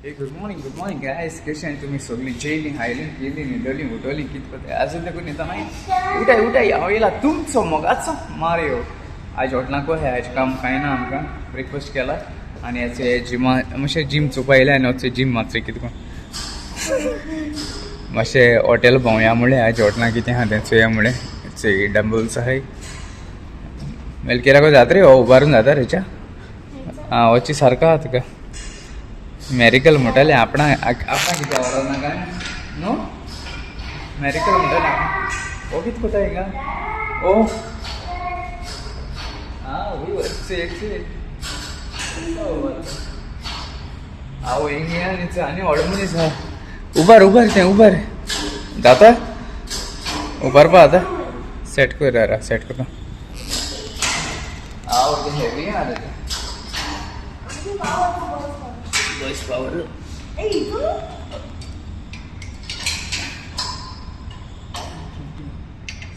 Good morning guys. कशी आहे तुम्ही सगळी? जेली हायली गेली न्हिदली उठवली कितपत अजून देखून येता नाही. उठाय हांव येयला तुमचो मोगाचो मारयो. आज हॉटेलांको हे आज काम कांय ना आमकां ब्रेकफास्ट केला आनी हेचे जिमा मातशें जिम चोवपा येयलें आनी वचचें जिम मातशें कितें मातशें हॉटेल भोंवया म्हणलें. आज हॉटेलां कितें आहा तें चोवया म्हणलें. डंबल्स आहाय मेलकेराको जाता रे हो उबारून जाता रेच्या. आं वची सारको आहा तुका मॅरिकल म्हणटाले आपणा कितें आवडना काय नो मॅरिकल म्हणटाले. ओ कितें कोता हिंगा ओ आं वय आवय हिंगा आनी व्हड मनीस आहा. उबार तें उबार जाता उबारपा आतां सेट कर रा सेट करता. आव तें हेवी आहा तें voice power.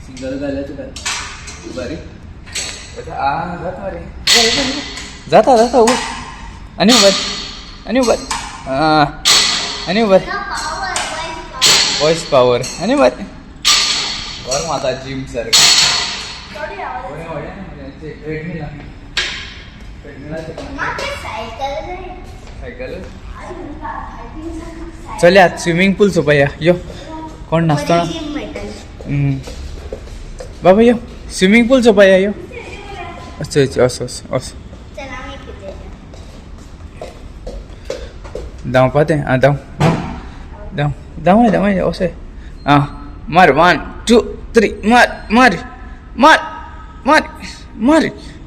सिंगल घालायचं काय बरी जाता उभं आणि उभं वॉइस पॉवर आणि बर माता जिम सारखं सायकल चल आज स्विमिंग पूल चोवपाया यो कोण नाचतो ना बाबा यो स्विमिंग पूल चोवपाया यो असो धांवपा तें आं धांव अशें आं मार 1 2 3 मार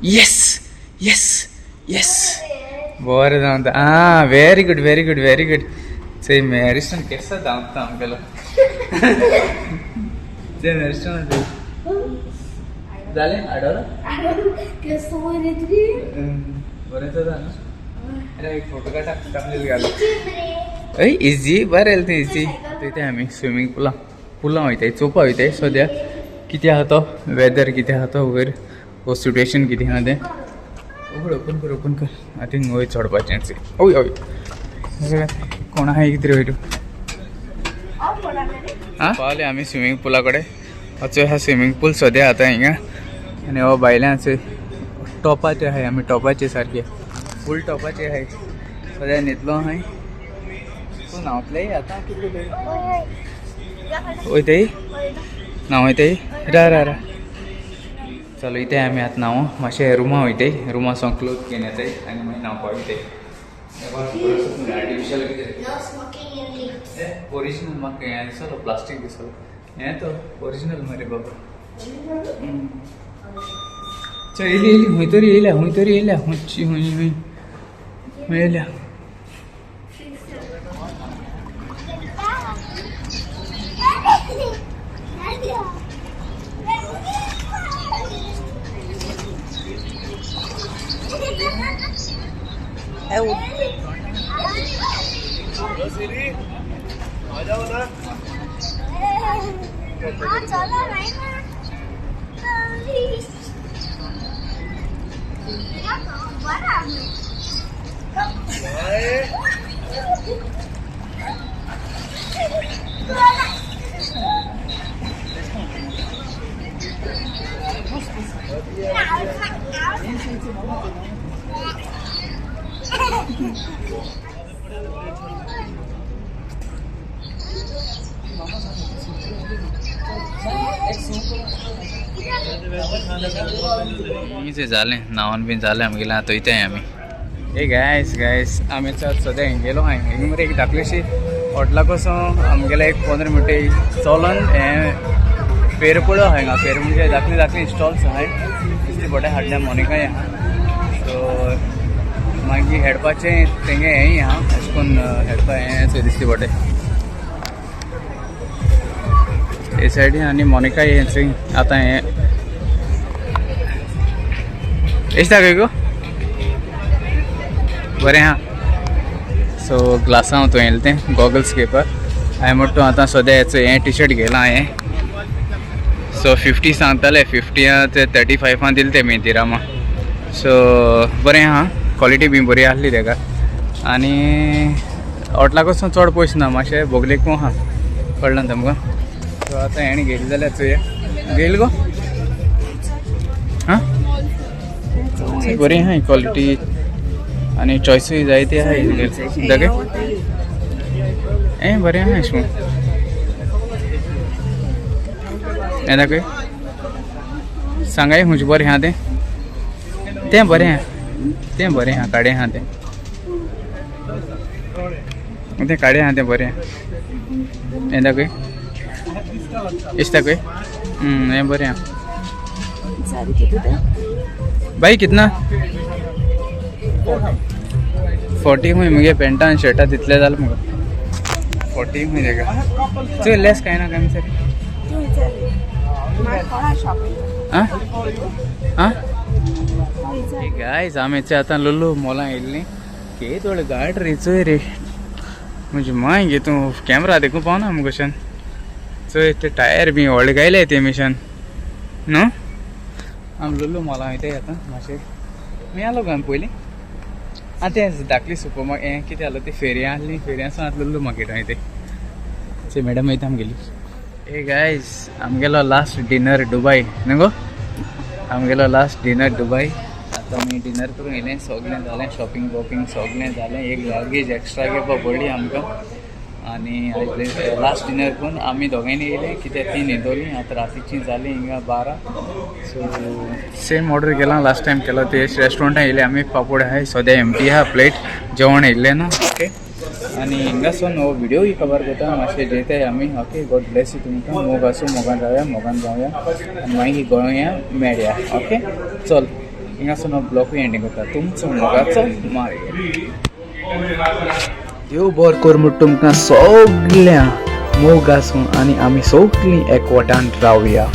येस बरें धांवता. आं व्हेरी गुड चय मॅरिस्टन केसो धांवता आमगेलो ते मॅरिस्टन जालें आडोलो बरें जाता न्हू. एक फोटो टाकलेली घाल हय इजी बरें येलें तें इजी. थंय आमी स्विमींग पुलां वयताय चोवपा वयताय सद्या कितें आहा तो वेदर कितें आहा तो वयर हो सिट्युएशन कितें आहा तें. ओपन कर आय थिंक वयर चडपाचें. हय कोण आहा कितें वयर आं पावले आमी स्विमींग पुला कडेन. वचो हा स्विमींग पूल सद्या आतां हिंगा आनी हो भायल्यान टॉपाचे आहाय आमी टॉपाचे सारके फूल टॉपाचे आहाय सद्या न्हिदलो आहाय. तूं न्हांवतलेय आतां कितें वयताय न्हांवयताय रा चलो इथे आमी आतां न्हांवो मातशें रुमा वयताय रुमा सावन क्लोथ घेवन येताय आनी मागीर न्हांवपा वयताय. आर्टिफिशियल ओरिजिनल म्हाका हें दिसलो प्लास्टीक दिसलो हें तो ओरिजिनल मरे बाबा. चल येयली खंय तरी येयल्या खुंयची खंय येयल्या. आ जाओ ना चलो नहीं ना जालें न्हांवन बीन जालें आमगेलें आतां वयताय आमी. ए गायस आमी सद्या हिंगेलो हिंग मरे एक धाकलीशी हॉटेला पासून आमगेले एक 15 मिनटां चलोन हें फेर पळो आहा हिंगा. फेर म्हणजे धाकली स्टॉल्स आहाय दिसती बरें हाडल्या मोनिकाय आहा. सो मागीर हेडपाचें तेंगे हेंय आहा अशें करून हेडपा हें दिसती बरें हे सायडीन आनी मोनिकाय हें आतां हें एश दाखय गो बरें आहा. सो ग्लासां हांव येयलें तें गॉगल्स घेवपाक हांवें म्हणटा आतां सद्या हेचो हें टी शर्ट घेयलां हांवें. सो 50 सांगताले 50 ते 35 दिले ते मेथिरामा. सो बरें आहा क्वॉलिटी बी बरी आसली तेका. आनी हॉटला कडसून चड पयस ना मातशें बोगलेक आहा कळ्ळें तुमकां सो आतां हेणी घेतली जाल्यार चोया घेयल गो हां बरी आहा क्वॉलिटी आनी चॉयसूय जायती आहा दागे हें बरें आहा अशें हें दाखय सांगाय खुंयचें बरें आहा तें बरें आहा काडे आहा तें काडे आहा तें बरें आहा हें दाखय इश्ट दाखय हें बरें आहा भाई कितना 40 खूंय मुगे पेंटा आनी शर्टा तितले जालें मुगो 40 खूंय तेका चल लेस कांय ना काय सर आं आं गायज आमेचे आतां लुल्लू मोला येयल्लीं के थोडे गाड रे चोय रे म्हणजे माय घे तूं कॅमेरा देखूं पावना मुगोशन चोय ते टायर बी व्हडले गायले ते मिशन न्हू आम लुल्लू मोला वयताय आतां मातशें मी आलो गो आमी पयलीं आं तें धाकली सुपर मार्केट हें कितें आसलें ती फेरयां आसली फेरयां आतां लुल्लू मार्केट वयताय ते मॅडम वयता आमगेली ए गायज आमगेलो लास्ट डिनर दुबय न्हू गो आमगेलो लास्ट डिनर दुबय आतां आमी डिनर करून येयलें सगळें जालें शॉपिंग वॉपिंग सगळें जालें एक लागीज एक्स्ट्रा घेवपा पडली आमकां आनी लास्ट डिनर करून आमी दोगांयनी येयलें कित्याक ती न्हिदोलीं आतां रातीचीं जालीं हिंगा 12 सो सेम ऑर्डर केला लास्ट टायम केलो ते रेस्टॉरंटान येयले आमी पापड आहाय सद्या एमटी आहा प्लेट जेवण येयल्लें ना ओके आनी हिंगासून हो व्हिडियोय कवर करता मातशें जेताय आमी ओके गॉड ब्लेस यू तुमकां मोग आसूं मोगान जावया आनी मागीर गोंया मेळया ओके चल हिंगासून हो ब्लॉकूय एंडिंग करता तुमचो मोगाचो माय देव बरें कर म्हूण तुमकां सगळ्या मोग आसूं आनी आमी सगळीं एकवटान रावया